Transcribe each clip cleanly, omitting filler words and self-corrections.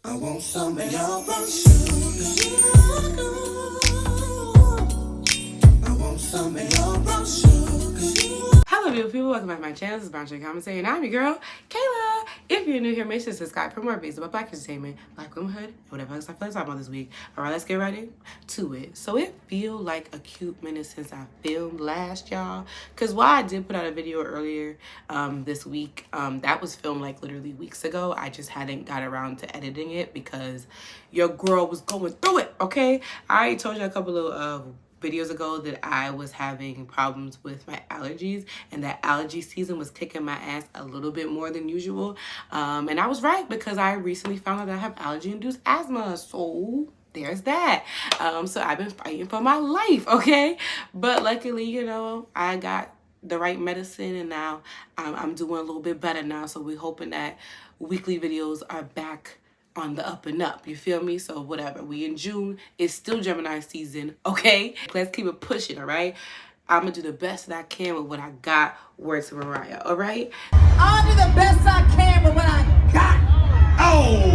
I want some of your brown sugar. I want some of your brown sugar. Hello, beautiful people. Welcome back to my channel. This is Brownsugar Commentary, and I'm your girl, Kayla. If you're new here, make sure to subscribe for more videos about Black entertainment, Black womanhood, and whatever else I feel like talking about this week. All right, let's get right into it. So it feel like a cute minute since I filmed last, y'all. Because while I did put out a video earlier this week, that was filmed like literally weeks ago. I just hadn't got around to editing it because your girl was going through it, okay? I already told you a couple of videos ago that I was having problems with my allergies and that allergy season was kicking my ass a little bit more than usual. And I was right because I recently found out that I have allergy-induced asthma. So there's that. So I've been fighting for my life, okay? But luckily, you know, I got the right medicine and now I'm doing a little bit better now. So we're hoping that weekly videos are back on the up and up, you feel me? So whatever, we in June, it's still Gemini season, okay? Let's keep it pushing, all right? I'm gonna do the best that I can with what I got. Word to Mariah, all right? I'll do the best I can with what I got. Oh!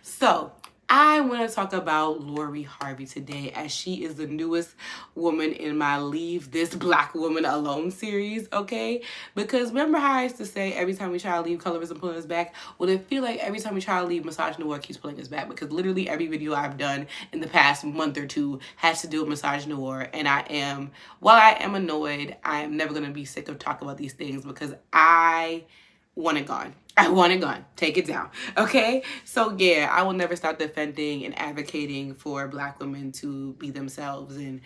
So I want to talk about Lori Harvey today, as she is the newest woman in my Leave This Black Woman Alone series, okay? Because remember how I used to say every time we try to leave colorism pulling us back? Well, it feel like every time we try to leave misogynoir keeps pulling us back, because literally every video I've done in the past month or two has to do with misogynoir, and while I am annoyed, I am never going to be sick of talking about these things because I want it gone. I want it gone. Take it down. Okay? So yeah, I will never stop defending and advocating for Black women to be themselves and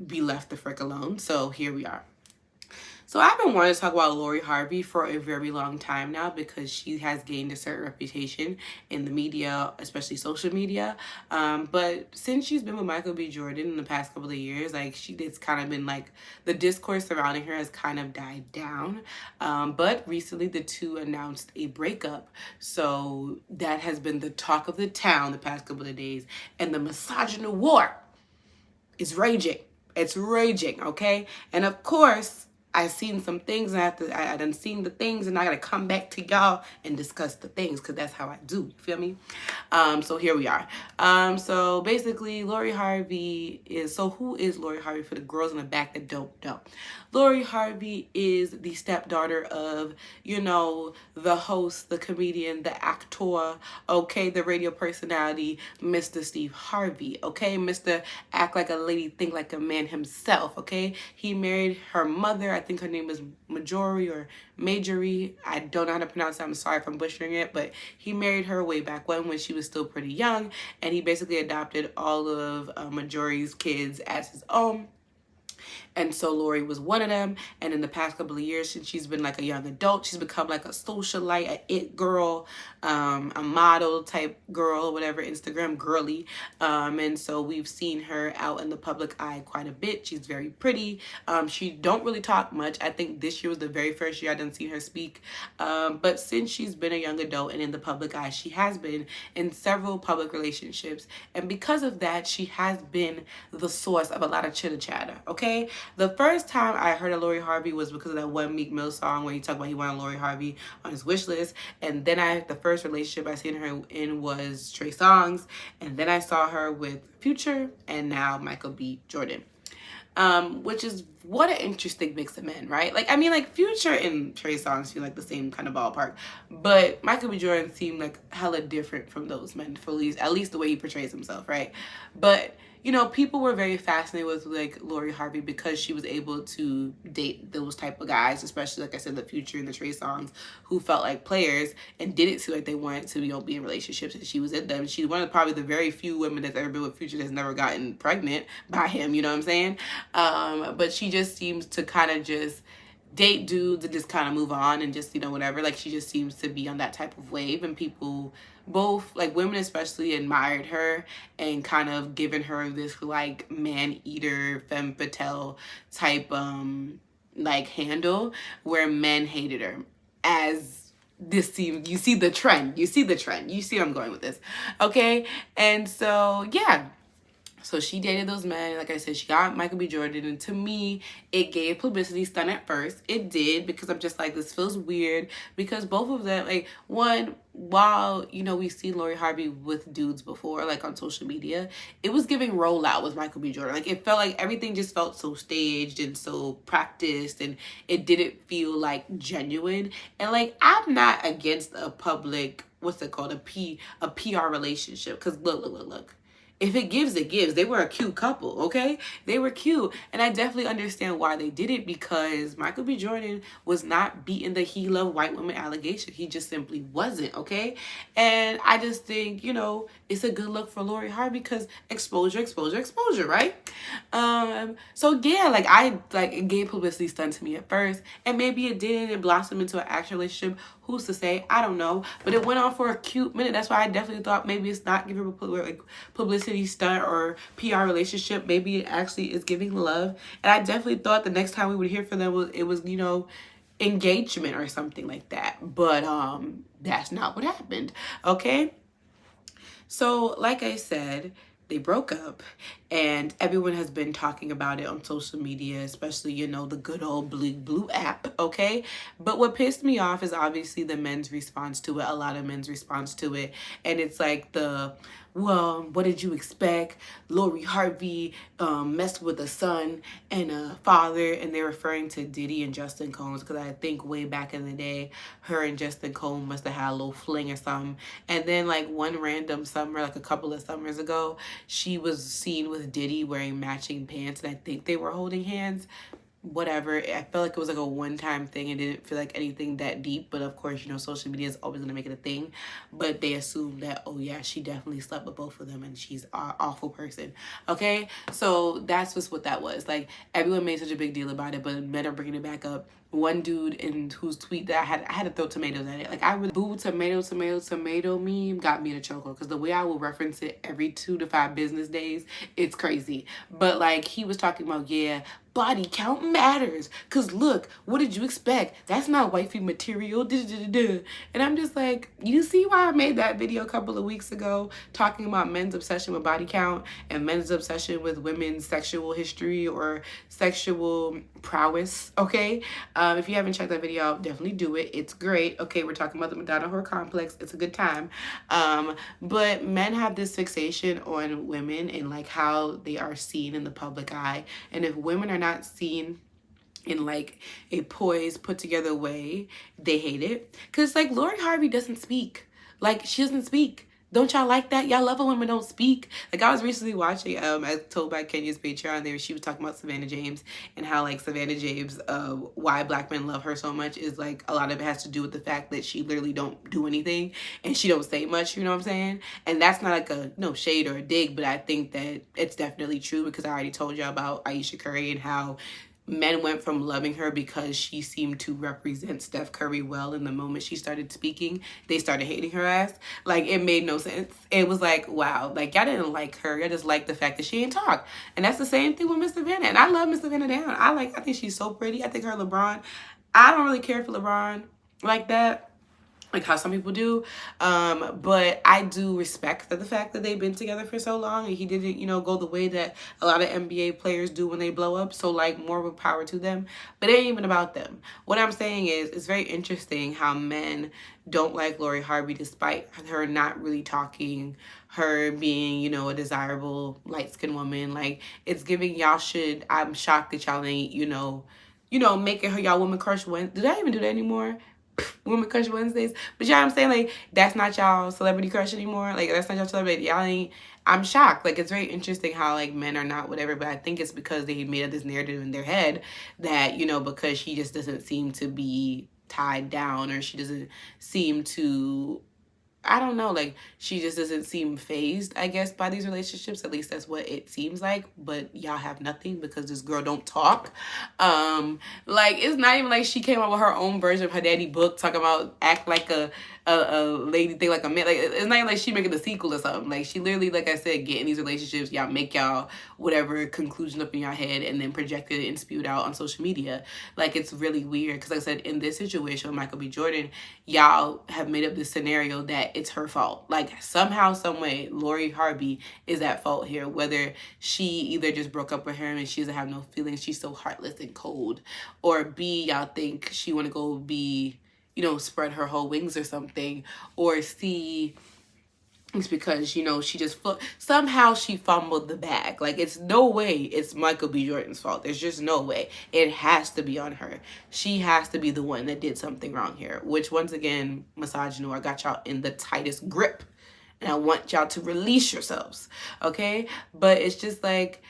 be left the frick alone. So here we are. So I've been wanting to talk about Lori Harvey for a very long time now because she has gained a certain reputation in the media, especially social media. But since she's been with Michael B. Jordan in the past couple of years, like it's kind of been like the discourse surrounding her has kind of died down. But recently the two announced a breakup. So that has been the talk of the town the past couple of days. And the misogyny war is raging. It's raging, okay? And of course, I seen some things and I done seen the things and I gotta come back to y'all and discuss the things because that's how I do, you feel me? So here we are. So basically Lori Harvey is, so who is Lori Harvey for the girls in the back that don't know? Lori Harvey is the stepdaughter of, you know, the host, the comedian, the actor, okay, the radio personality, Mr. Steve Harvey, okay? Mr. Act Like a Lady, Think Like a Man himself, okay? He married her mother. I think her name is Majorie. I don't know how to pronounce it. I'm sorry if I'm butchering it, but he married her way back when she was still pretty young, and he basically adopted all of Majorie's kids as his own. And so Lori was one of them. And in the past couple of years, since she's been like a young adult, she's become like a socialite, a it girl, a model type girl, whatever, Instagram girly. And so we've seen her out in the public eye quite a bit. She's very pretty. She don't really talk much. I think this year was the very first year I didn't see her speak. But since she's been a young adult and in the public eye, she has been in several public relationships. And because of that, she has been the source of a lot of chitter chatter, okay? The first time I heard of Lori Harvey was because of that one Meek Mill song where he talked about he wanted Lori Harvey on his wish list. And then the first relationship I seen her in was Trey Songz. And then I saw her with Future and now Michael B. Jordan. Which is what an interesting mix of men, right? Like, I mean, like Future and Trey Songz feel like the same kind of ballpark, but Michael B. Jordan seemed like hella different from those men, for at least the way he portrays himself, right? But you know, people were very fascinated with like Lori Harvey because she was able to date those type of guys, especially like I said, the Future and the Trey Songz, who felt like players and didn't feel like they wanted to, you know, be in relationships, and she was in them. She's one of probably the very few women that's ever been with Future that's never gotten pregnant by him, you know what I'm saying? But she just seems to kind of just date dudes and just kind of move on and just, you know, whatever. Like, she just seems to be on that type of wave, and people, both like women especially, admired her and kind of given her this like man-eater, femme fatale type like handle, where men hated her. As this seems, you see the trend, you see where I'm going with this, okay? And so yeah, so she dated those men. Like I said, she got Michael B. Jordan. And to me, it gave publicity stunt at first. It did, because I'm just like, this feels weird. Because both of them, like, one, while, you know, we've seen Lori Harvey with dudes before, like on social media, it was giving rollout with Michael B. Jordan. Like, it felt like everything just felt so staged and so practiced, and it didn't feel like genuine. And like, I'm not against a public, what's it called, a PR relationship. Because look. If it gives, it gives. They were a cute couple, okay? They were cute. And I definitely understand why they did it, because Michael B. Jordan was not beating the he loved white women allegation. He just simply wasn't, okay? And I just think, you know, it's a good look for Lori Harvey, because exposure, right? So yeah, like, it gave publicity stunt to me at first, and maybe it didn't blossom into an actual relationship. Who's to say? I don't know. But it went on for a cute minute. That's why I definitely thought maybe it's not giving a publicity stunt or PR relationship. Maybe it actually is giving love. And I definitely thought the next time we would hear from them, it was, you know, engagement or something like that. But that's not what happened. Okay? So, like I said, they broke up, and everyone has been talking about it on social media, especially, you know, the good old blue app, okay? But what pissed me off is obviously the men's response to it, a lot of men's response to it. And it's like well, what did you expect? Lori Harvey messed with a son and a father, and they're referring to Diddy and Justin Combs, because I think way back in the day, her and Justin Combs must have had a little fling or something. And then like one random summer, like a couple of summers ago, she was seen with Diddy wearing matching pants, and I think they were holding hands. Whatever. I felt like it was like a one-time thing and didn't feel like anything that deep. But of course, you know, social media is always going to make it a thing. But they assume that, oh yeah, she definitely slept with both of them and she's an awful person. Okay? So that's just what that was. Like, everyone made such a big deal about it, but men are bringing it back up. One dude in whose tweet that I had to throw tomatoes at it. Like, I really, boo, tomato meme got me in a chokehold, because the way I will reference it every 2 to 5 business days, it's crazy. But like, he was talking about, yeah, body count matters, because look, what did you expect? That's not wifey material. And I'm just like, you see why I made that video a couple of weeks ago talking about men's obsession with body count and men's obsession with women's sexual history or sexual prowess, okay? If you haven't checked that video out, definitely do it. It's great. Okay, we're talking about the Madonna Whore Complex. It's a good time. But men have this fixation on women and like how they are seen in the public eye. And if women are not seen in like a poised, put together way, they hate it. Because like, Lori Harvey doesn't speak. Like, she doesn't speak. Don't y'all like that? Y'all love a women don't speak. Like, I was recently watching, as told by Kenya's Patreon, there she was talking about Savannah James and how like Savannah James, why black men love her so much is like a lot of it has to do with the fact that she literally don't do anything and she don't say much, you know what I'm saying? And that's not like a no shade or a dig, but I think that it's definitely true, because I already told you about Aisha Curry and how men went from loving her because she seemed to represent Steph Curry well, and the moment she started speaking, they started hating her ass. Like, it made no sense. It was like, wow, like, y'all didn't like her. Y'all just liked the fact that she ain't talk. And that's the same thing with Miss Savannah. And I love Miss Savannah down. I think she's so pretty. I think her LeBron, I don't really care for LeBron like that, like how some people do, but I do respect the fact that they've been together for so long, and he didn't, you know, go the way that a lot of NBA players do when they blow up. So like, more power to them, but it ain't even about them. What I'm saying is, it's very interesting how men don't like Lori Harvey despite her not really talking, her being, you know, a desirable light-skinned woman. Like, it's giving y'all should, I'm shocked that y'all ain't, you know, making her y'all woman crush. Did I even do that anymore? Women Crush Wednesdays. But you know what I'm saying? Like, that's not y'all celebrity crush anymore. Like, that's not y'all celebrity. Y'all ain't, I'm shocked. Like, it's very interesting how, like, men are not whatever, but I think it's because they made up this narrative in their head that, you know, because she just doesn't seem to be tied down, or she doesn't seem to, I don't know, like, she just doesn't seem phased, I guess, by these relationships. At least that's what it seems like. But y'all have nothing because this girl don't talk. Like, it's not even like she came up with her own version of her daddy book talking about act like a lady, think like a man. Like, it's not even like she making a sequel or something. Like, she literally, like I said, get in these relationships, y'all make y'all whatever conclusion up in your head and then project it and spew it out on social media. Like, it's really weird, because like I said, in this situation with Michael B. Jordan, y'all have made up this scenario that it's her fault. Like, somehow, some way, Lori Harvey is at fault here, whether she either just broke up with him and she doesn't have no feelings, she's so heartless and cold, or B, y'all think she want to go be, spread her whole wings or something, or see it's because, she just somehow she fumbled the bag. Like, it's no way it's Michael B. Jordan's fault. There's just no way. It has to be on her. She has to be the one that did something wrong here, which, once again, misogynoir, I got y'all in the tightest grip, and I want y'all to release yourselves, okay? But it's just like,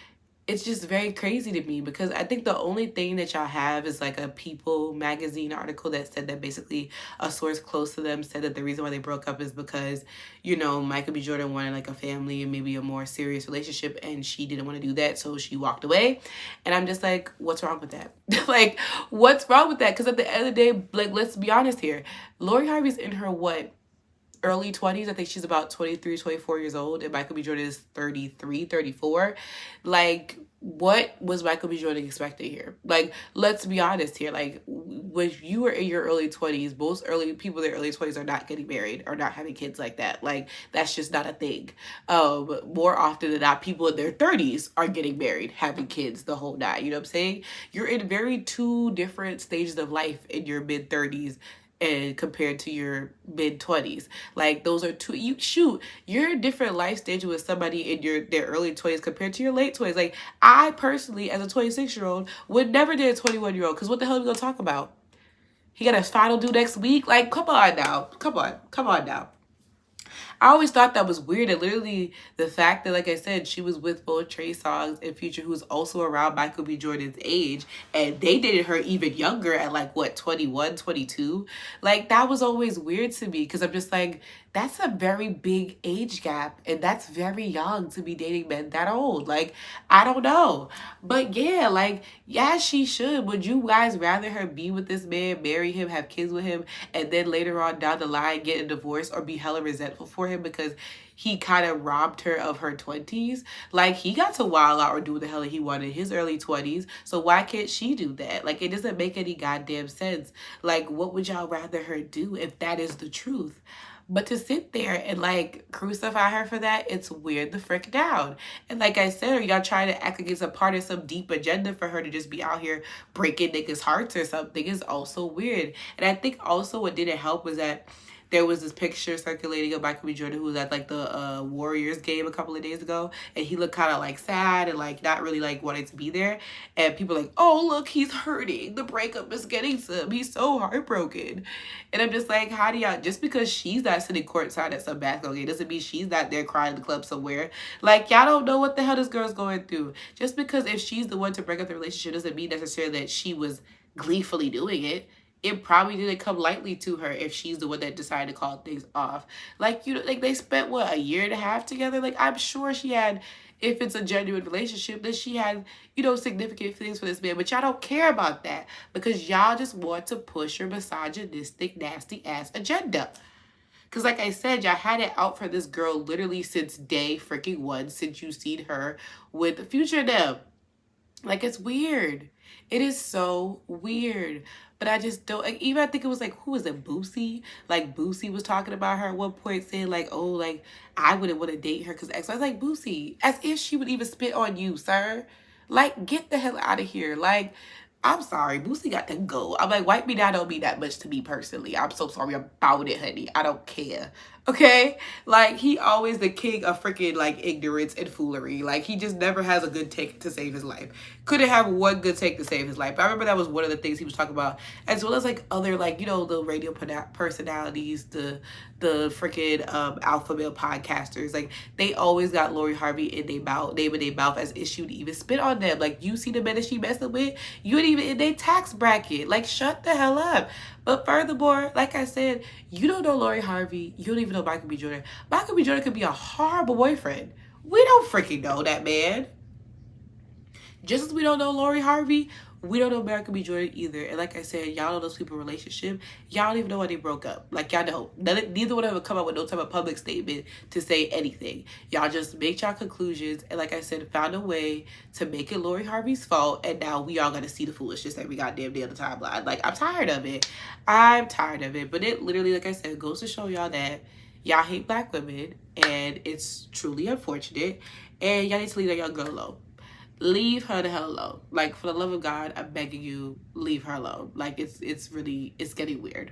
it's just very crazy to me, because I think the only thing that y'all have is like a People magazine article that said that basically a source close to them said that the reason why they broke up is because, Michael B. Jordan wanted like a family and maybe a more serious relationship, and she didn't want to do that, so she walked away. And I'm just like, what's wrong with that? Like, what's wrong with that? Because at the end of the day, like, let's be honest here. Lori Harvey's in her early 20s. I think she's about 23, 24 years old, and Michael B. Jordan is 33, 34. Like, what was Michael B. Jordan expecting here? Like, let's be honest here. Like, when you were in your early 20s, most people in their early 20s are not getting married or not having kids like that. Like, that's just not a thing. More often than not, people in their 30s are getting married, having kids, the whole nine. You know what I'm saying? You're in very two different stages of life in your mid-30s and compared to your mid-20s. Like, those are you're in different life stages with somebody in their early 20s compared to your late 20s. Like, I personally, as a 26-year-old, would never date a 21-year-old, because what the hell are we gonna talk about? He got his final due next week? Like, come on now. Come on now. I always thought that was weird. And literally the fact that, like I said, she was with both Trey Songz and Future, who's also around Michael B. Jordan's age, and they dated her even younger at like, what, 21, 22? Like, that was always weird to me, because I'm just like, that's a very big age gap, and that's very young to be dating men that old. Like, I don't know. But yeah, like, yeah, she should. Would you guys rather her be with this man, marry him, have kids with him, and then later on down the line get a divorce, or be hella resentful for him because he kind of robbed her of her 20s? Like, he got to wild out or do what the hell he wanted in his early 20s, so why can't she do that? Like, it doesn't make any goddamn sense. Like, what would y'all rather her do if that is the truth? But to sit there and, like, crucify her for that, it's weird the frick down. And like I said, are y'all trying to act like it's a part of some deep agenda for her to just be out here breaking niggas' hearts or something? Is also weird. And I think also what didn't help was that there was this picture circulating of Michael B. Jordan who was at like the Warriors game a couple of days ago, and he looked kind of like sad and like not really like wanting to be there. And people are like, oh, look, he's hurting. The breakup is getting to him. He's so heartbroken. And I'm just like, how do y'all, just because she's not sitting courtside at some basketball game doesn't mean she's not there crying in the club somewhere. Like, y'all don't know what the hell this girl's going through. Just because if she's the one to break up the relationship doesn't mean necessarily that she was gleefully doing it. It probably didn't come lightly to her if she's the one that decided to call things off. Like, like they spent, what, a year and a half together? Like, I'm sure she had, if it's a genuine relationship, that she had, significant feelings for this man. But y'all don't care about that because y'all just want to push your misogynistic, nasty-ass agenda. Because like I said, y'all had it out for this girl literally since day freaking one, since you seen her with Future them. Like, it's weird. It is so weird. But I just don't, like, even I think it was like, who was it, Boosie? Like, Boosie was talking about her at one point, saying like, oh, like, I wouldn't want to date her because X. I was like, Boosie, as if she would even spit on you, sir. Like, get the hell out of here. Like, I'm sorry, Boosie got to go. I'm like, wipe me down don't mean that much to me personally. I'm so sorry about it, honey. I don't care. Okay? Like, he always the king of freaking, like, ignorance and foolery. Like, he just never has a good take to save his life. Couldn't have one good take to save his life. I remember that was one of the things he was talking about, as well as, like, other, like, the radio personalities, the freaking alpha male podcasters. Like, they always got Lori Harvey in their mouth as if she would even spit on them. Like, you see the men that she messing with, you ain't even in their tax bracket. Like, shut the hell up. But furthermore, like I said, you don't know Lori Harvey. You don't even know Michael B. Jordan. Michael B. Jordan could be a horrible boyfriend. We don't freaking know that man. Just as we don't know Lori Harvey, we don't know Michael B. Jordan either. And like I said, y'all know those people relationship. Y'all don't even know why they broke up. Like, y'all don't. Neither one of them come up with no type of public statement to say anything. Y'all just make y'all conclusions. And like I said, found a way to make it Lori Harvey's fault. And now we all got to see the foolishness every goddamn day on the timeline. Like, I'm tired of it. I'm tired of it. But it literally, like I said, goes to show y'all that y'all hate black women. And it's truly unfortunate. And y'all need to leave that young girl alone. Leave her the hell alone. Like, for the love of God, I'm begging you, leave her alone. Like, it's getting weird.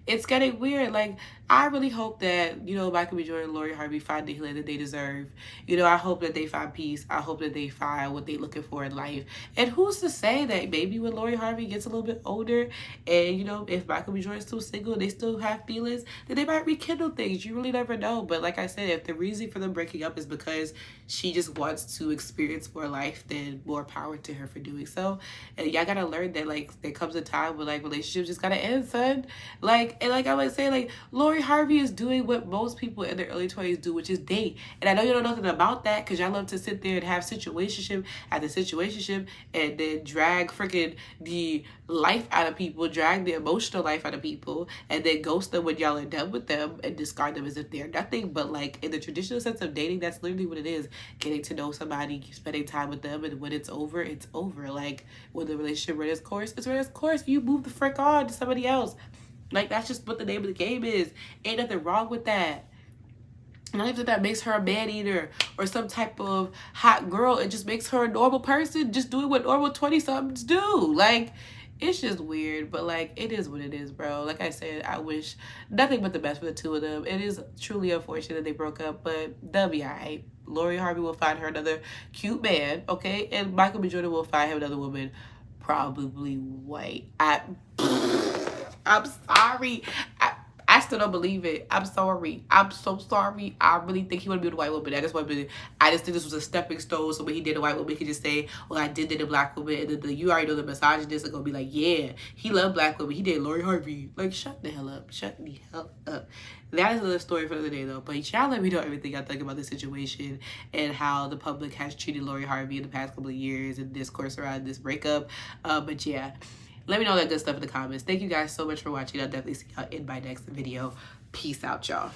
it's getting weird. Like, I really hope that, you know, Michael B. Jordan and Lori Harvey find the healing that they deserve. You know, I hope that they find peace. I hope that they find what they're looking for in life. And who's to say that maybe when Lori Harvey gets a little bit older and, you know, if Michael B. Jordan's still single and they still have feelings, then they might rekindle things. You really never know. But like I said, if the reason for them breaking up is because she just wants to experience more life, then more power to her for doing so. And y'all gotta learn that, like, there comes a time where, like, relationships just gotta end, son. Like, and like I would say, like, Lori Harvey is doing what most people in their early 20s do, which is date. And I know you don't know nothing about that because y'all love to sit there and have situationship after situationship and then drag freaking the life out of people, drag the emotional life out of people, and then ghost them when y'all are done with them and discard them as if they're nothing. But, like, in the traditional sense of dating, that's literally what it is. Getting to know somebody, spending time with them, and when it's over, it's over. Like, when the relationship ran its course, it's ran its course. You move the frick on to somebody else. Like, that's just what the name of the game is. Ain't nothing wrong with that. Not even that makes her a man-eater or some type of hot girl. It just makes her a normal person, just doing what normal 20-somethings do. Like, it's just weird, but, like, it is what it is, bro. Like I said, I wish nothing but the best for the two of them. It is truly unfortunate that they broke up, but they'll be all right. Lori Harvey will find her another cute man, okay? And Michael B. Jordan will find him another woman, probably white. I'm sorry. I still don't believe it. I'm sorry. I'm so sorry. I really think he would be with a white woman. I just think this was a stepping stone. So when he did a white woman, he could just say, well, I did a black woman. And then you already know the misogynist are going to be like, yeah, he loved black women. He did Lori Harvey. Like, shut the hell up. Shut the hell up. That is another story for the day, though. But y'all let me know everything y'all think about this situation and how the public has treated Lori Harvey in the past couple of years and discourse around this breakup. But yeah. Let me know that good stuff in the comments. Thank you guys so much for watching. I'll definitely see y'all in my next video. Peace out, y'all.